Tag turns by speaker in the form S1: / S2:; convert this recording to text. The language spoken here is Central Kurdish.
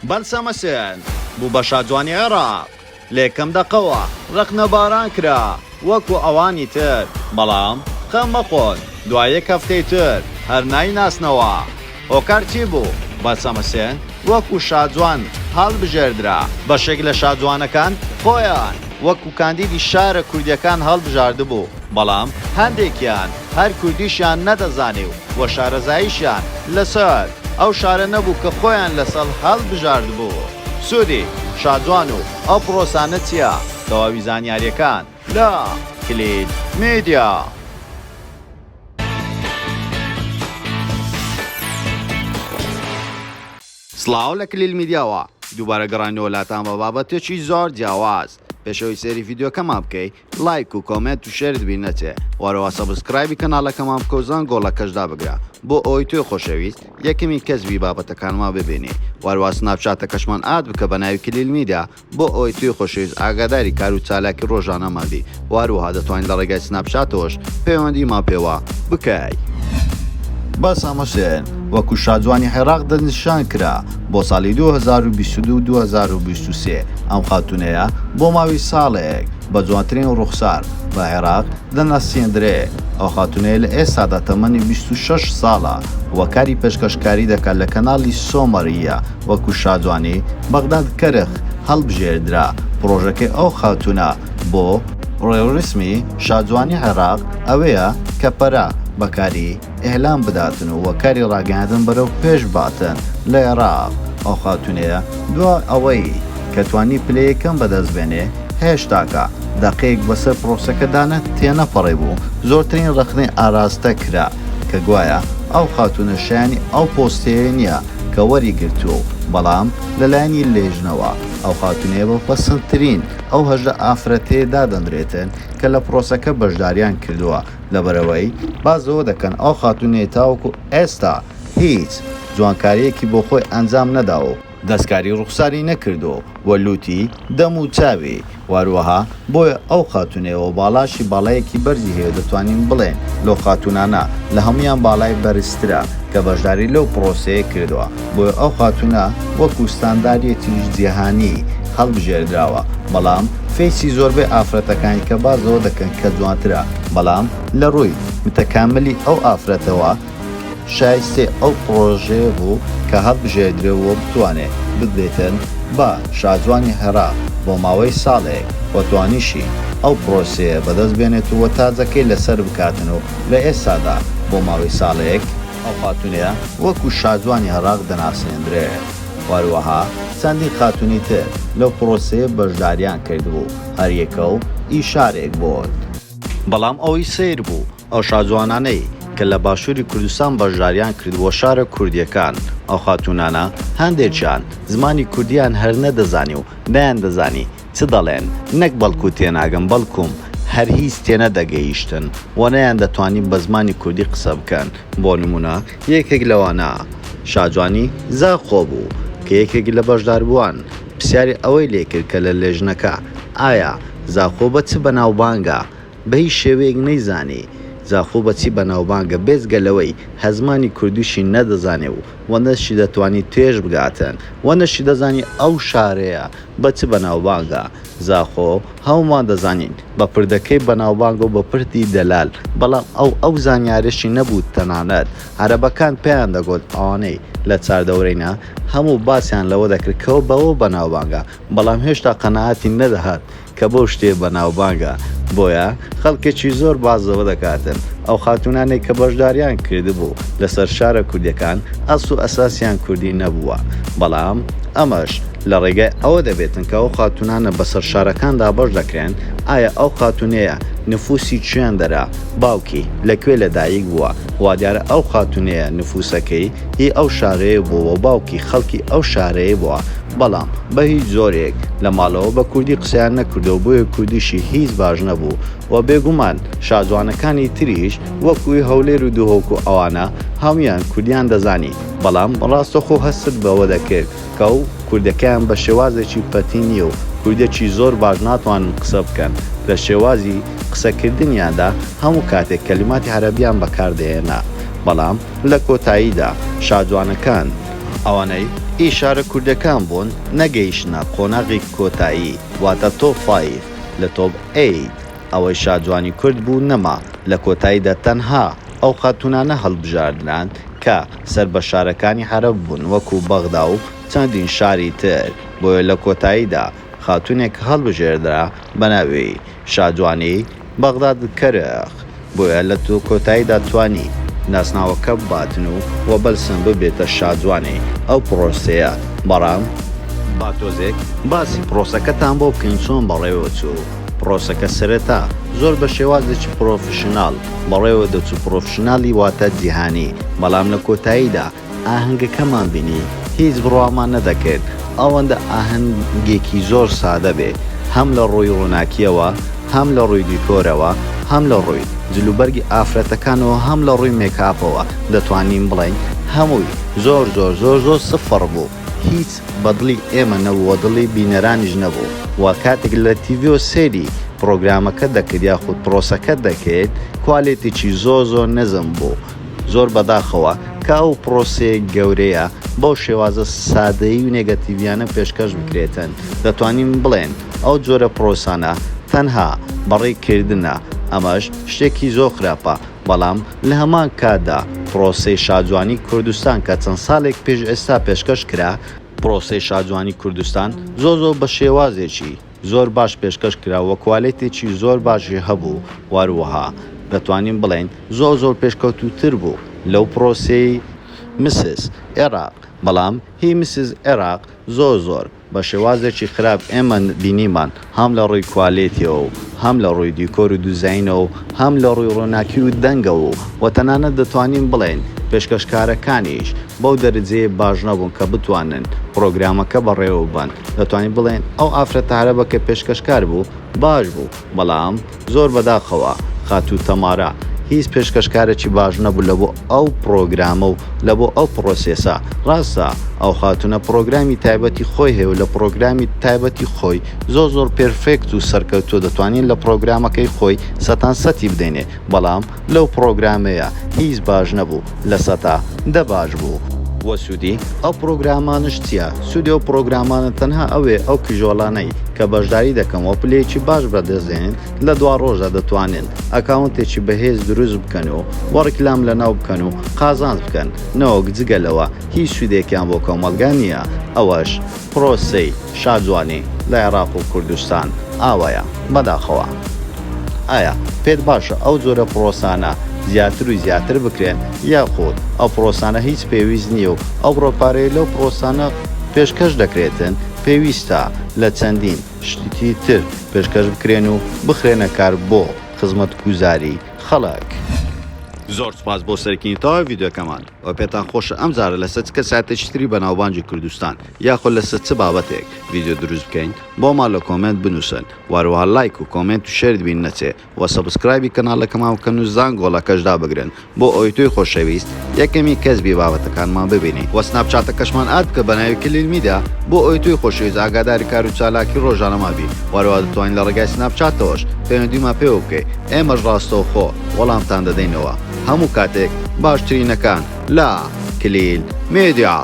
S1: بەلسەمەسێن بوو بە شاجوانی عێراق لێکەم دەقەوە ڕەخنە باران کرا وەکو ئەوانی تر بەڵام خەم مەخۆن دوای یەک هەفتەی تر هەر نایناسنەوە هۆکار چی بوو؟ بەلسەمەسێن وەکو شاجوان هەڵبژێردرا بەشێک لە شاجوانەکان خۆیان وەکو کاندیدی شارە کوردیەکان هەڵبژاردبوو بەڵام هەندێکیان هەر کوردیشیان نەدەزانی و شارەزاییشیان لەسەر ئەو شارە نەبوو کە خۆیان لەسەڵ هەڵبژاردبوو سوودی شاجوان و ئەو پرۆسانە چییە؟ تەواوی زانیاریەکان لە کلید میدیا. سڵاو لە کلیل میدیاوە دووبارە گەڕانەوە لاتان بە بابەتێکی زۆر جیاواز پێشەوەی سێری ڤیدیۆکەمان بکەی لایک و کۆمنت و شێرت بین نەچێ وەرەوە سەبسکرایبی کەناڵەکەمان بکە و زانگۆڵە کەشدا بگرە بۆ ئەوەی توێ خۆشەویست یەکەمی کەسبی بابەتەکانمان ببینی وەروە سناپچاتەکەشمان ئاد بکە بە ناوی کلیل میدیا بۆ ئەوەی توێ خۆشەویست ئاگاداری کار و چالاکی ڕۆژانەمان بی وەروەها دەتوانین لە ڕێگای سناپچاتەوەش پەیوەندیمان پێوە بکەی. بەلسەمەسێن وەکو شاجوانی عێراق دەنیشان کرا بۆ ساڵی 2022-2023 ئەم خاتونەیە بۆ ماوەی ساڵێک بە جوانترین ڕوخسار بە عێراق دەناسیێندرێ ئەو خاتونەیە لە ئێستادا تەمەنی 26 ساڵە وەکاری پێشکەشکاری دەکات لە کەناڵی سۆمەڕیە وەکو شاجوانی بەغداد کەرخ هەڵبژێردرا پرۆژەکەی ئەو خاتونە بۆ ڕێوەڕسمی شاجوانی عێراق ئەوەیە کە پەرە بەکاری ئێلان بداتن و وەکاری ڕاگەاندن بەرەو پێش باتن لە عێراق ئەو خاتونەیە دوای ئەوەی کە توانی پلەیەکەم بەدەستبێنێ هێشتاکە دەقەیەک بەسەر پرۆسەکەدانە تێنەپەڕێ بوو زۆرترین ڕخنەی ئاراستە کرا کە گوایە ئەو خاتونە شایانی ئەو پۆستەیە نییە کە وەریگرتووە بەڵام لەلایەنی لێژنەوە ئەو خاتونەیە بە پەسەندترین ئەو هەژدە ئافرەتەیە دادەنرێتن کە لە پرۆسەکە بەشداریان کردووە لەبەرەوەی بازەوە دەکەن ئەو خاتونەیە تاوەکو ئێستا هیچ جوانکاریەکی بۆ خۆی ئەنجام نەداوە دەستکاری ڕوخساری نەکردو وە لوتی دەم و چاوی واروەها بۆیە ئەو خاتونەوە باڵاشی باڵایەکی بەرزی هەیە دەتوانین بڵێن لەو خاتونانە لە هەمویان باڵای بەرزترە کە بەشداری لەو پرۆسەیە کردووە بۆیە ئەو خاتونە وەکو ستانداریەتی جیهانی هەڵبژێردراوە بەڵام فێسی زۆربەی ئافرەتەکانی کە بازەوە دەکەن کە جوانترە بەڵام لە ڕووی متەکاملی ئەو ئافرەتەوە شایستێ ئەو پرۆژەیە بوو کە هەڵبژێردرێەوە بتوانێت بدرێتن بە شاجوانی عێراق بۆ ماوەی ساڵێک وەتوانیشی ئەو پرۆسەیە بەدەست بێنێتەوە تازەکەی لەسەر بکاتن و لە ئێستادا بۆ ماوەی ساڵێک ئەو خاتونەیە وەکو شاجوانی عێراق دەناسێنرێ واروەها چەندی خاتونی تر لەو پرۆسەیە بەشداریان کردبوو هەریەکە و ئیشارێک بۆت بەڵام ئەوەی سیر بوو ئەو شاجوانانەی کە لە باشووری کوردستان بەشداریان کردووە شارە کوردیەکان ئەو خاتونانە هەندێکیان زمانی کوردیان هەر نەدەزانی و نەیان دەزانی چ دەڵێن نەک بەڵکو تێناگەن بەڵکوم هەر هیچ تێنە دەگەیشتن و نەیان دەتوانین بە زمانی کوردی قسە بکەن بۆ نمونە یەکێک لەوانە شاجوانی زاخۆ بوو کە یەکێک لە بەشداربووان پرسیاری ئەوەی لێکرد کە لە لێژنەکە ئایا زاخۆ بە چ بەناوبانگە بە هیچ شێوەیەک نەیزانی زاخۆ بەچی بەناوبانگە بێزگەلەوەی هەزمانی کوردیشی نەدەزانێ و نەشی دەتوانی توێژ بگاتن و نەشی دەزانی ئەو شارەیە بە چ بەناوبانگە زاخۆ هەمومان دەزانین بە پردەکەی بەناوبانگە و بە پردی دەلال بەڵام ئەو زانیارشی نەبوو تەنانەت عەرەبەکان پێیان دەگوت ئەوانەی لە چاردەورەینە هەموو باسییان لەوە دەکردکەوە بەوە بەناوبانگە بەڵام هێشتا قەنەعاتی نەدەهات کە بەو شتێ بەناوبانگە بۆیە خەڵکێکی زۆر بازەوە دەکاتن ئەو خاتونانەی کە بەشداریان کردبوو لەسەر شارە کوردیەکان ئەس و ئەساسیان کوردی نەبووە بەڵام ئەمەش لە ڕێگای ئەوە دەبێتن کە ئەو خاتونانە بەسەر شارەکاندا بەش دەکرێن ئایا ئەو خاتونەیە نفوسی چیان دەرا باوکی لەکوێ لەدایک بووە وا دیارە ئەو خاتونەیە نفوسەکەی هی ئەو شارەیە بووە باوکی خەڵکی ئەو شارەیە بووە بەڵام بە هیچ زۆرێک لە ماڵەوە بە کوردی قسەیان نەکردەوە بۆیە کوردیشی هیچ باش نەبوو و بێگومان شاجوانەکانی تریش وەکوی هەولێر و دووهۆک و ئەوانە هەمویان کوردیان دەزانی بەڵام ڕاستەخۆ هەست بەوە دەکرد کە ئەو کوردەکەیان بە شێوازێکی پەتی نییە و کوردێکی زۆر باش ناتوانن قسە بکەن لە شێوازی قسەکردنیاندا هەموو کاتێک کەلیماتی عەرەبیان بەکاردێنا بەڵام لە کۆتاییدا شاجوانەکان ئەوانەی ئیشارە کوردەکان بوون نەگەیشتنە قۆناغی کۆتایی واتە تۆپ 5 لە تۆپ 8 ئەوەی شاجوانی کورد بوو نەما لە کۆتاییدا تەنها ئەو خاتونانە هەڵبژاردنان کە سەر بە شارەکانی عەرەب بوون وەکو بەغدا و چەندین شاری تر بۆیە لە کۆتاییدا خاتونێک هەڵبژێردرا بە ناوی شاجوانی بەغداد کەرخ بۆیە لە تو کۆتاییدا توانی ناسناوەکە باتن و وە بەلسم ببێتە شاجوانی ئەو پرۆسەیە بەڕام باتۆزێک باسی پرۆسەکەتان بۆ بکەین چۆن بەڕێوە چوو پرۆسەکە سەرەتا زۆر بە شێوازێکی پرۆفشنال بەڕێوە دەچوو پرۆفشنالی واتە جیهانی بەڵام لە کۆتاییدا ئاهەنگەکەمان بینی هیچ بڕوامان نەدەکرد ئەوەندە ئاهەنگێکی زۆر سادە بێ هەم لە ڕووی ڕووناکیەوە هەم لە ڕووی دیکۆرەوە هەم لە ڕووی جلوبەرگی ئافرەتەکانەوە هەم لە ڕووی مێکاپەوە دەتوانین بڵین هەمووی زۆر زۆر زۆر زۆر سفر بوو هیچ بەدڵی ئێمە نەبووە دڵی بینەرانیش نەبوو وا کاتێک لە تیڤۆ سێری پرۆگرامەکە دەکرد یاخود پرۆسەکە دەکرد کوالێتێکی زۆر زۆر نەزم بوو زۆر بەداخەوە کە ئەو پرۆسەیە گەورەیە بەو شێوازە سادەیی و نێگەتیڤیانە پێشکەش بکرێتن دەتوانین بڵێن ئەو جۆرە پرۆسانە تەنها بەڕێکردنە ئەمەش شتێکی زۆر خراپە بەڵام لە هەمان کاتدا پرۆسەی شاجوانی کوردستان کە چەند ساڵێک پێش ئێستا پێشکەش کرا پرۆسەی شاجوانی کوردستان زۆر بە شێوازێکی زۆر باش پێشکەش کراوە کوالێتێکی زۆر باشی هەبوو واروەها دەتوانین بڵێن زۆر پێشکەوتوتر بوو لەو پرۆسەی مسز عێراق بەڵام هی مسز عێراق زۆر بە شێوازێکی خراپ ئێمە بینیمان هەم لە ڕووی کوالێتیەوە و هەم لە ڕووی دیکۆر و دوزینەوە هەم لە ڕووی ڕووناکی و دەنگەوە و تەنانەت دەتوانین بڵێن پێشکەشکارەکانیش بەو دەرەجەیە باش نەبوون کە بتوانن پرۆگرامەکە بەڕێوە بن دەتوانین بڵێن ئەو ئافرەتە عەرەبە کە پێشکەشکار بوو باش بوو بەڵام زۆر بەداخەوە خاتوو تەمارە هیچ پێشکەشکارێکی باش نەبوو لە بۆ ئەو پرۆگرامە و لە بۆ ئەو پرۆسێسە ڕاستە ئەو خاتونە پرۆگرامی تایبەتی خۆی هەیە و لە پرۆگرامی تایبەتی خۆی زۆر پێرفێکت و سەرکەوتووە دەتوانین لە پرۆگرامەکەی خۆی سەتان سەتی بدەینێ بەڵام لەو پرۆگرامەیە هیچ باش نەبوو لە سەتا دە باش بوو وە سوودی ئەو پرۆگرامانش چییە؟ سوودی ئەو پرۆگرامانە تەنها ئەوێ ئەو کژۆڵانەی کە بەشداری دەکەم و پلەیەکی باش بەدەستێنن لە دوا ڕۆژە دەتوانن ئەکاونتێکی بەهێز دروست بکەن و وەڕکلام لەناو بکەن و قازانج بکەن نەوەک جگەلەوە هیچ سوودێکیان بۆ کۆمەلگا نییە ئەوەش پرۆسەی شاجوانی لە عێراق و کوردستان ئاوایە بەداخەوە ئایا پێت باشە ئەو جۆرە پرۆسانە زیاتر و زیاتر بکرێن یاخود ئەو پرۆسانە هیچ پێویست نییە و ئەو بڕۆپارەی لەو پرۆسانە پێشکەش دەکرێتن پێویستە لە چەندین شتی تر پێشکەش بکرێن و بخرێنە کار بۆ خزمەتگوزاری خەڵک. زۆر سپاس بۆ سەرکردنەوەی ڤیدیۆکەمان و پێتان خۆشە ئەم جارە لەسەر چ کەساتێکی تری بە ناوبانجی کوردستان یاخۆ لەسەر چ بابەتێک ڤیدیۆ دروست بکەین بۆمان لە کۆمنت بنووسن واروها لایک و کۆمنت و شێر بین نەچێ و سەبسکرایبی کەناڵەکەمان بکەن و زانگۆڵەکەشدا بگرن بۆ ئەوەی توی خۆشەویست یەکەمی کەسبی بابەتەکانمان ببینی و سناپچاتەکەشمان ئاد بکە بە ناوی کلیل میدیا بۆ ئەوەی توی خۆشەویست ئاگاداری کار و چالاکی ڕۆژانەما بی واروها دەتوانین لە ڕێگای سناپچاتەوەش پەیوەندیمان پێوە بکەیت ئێمەش ڕاستەوخۆ وەڵامتان دەدەینەوە هەموو کاتێک باشترینەکان لا کلیل میدیا.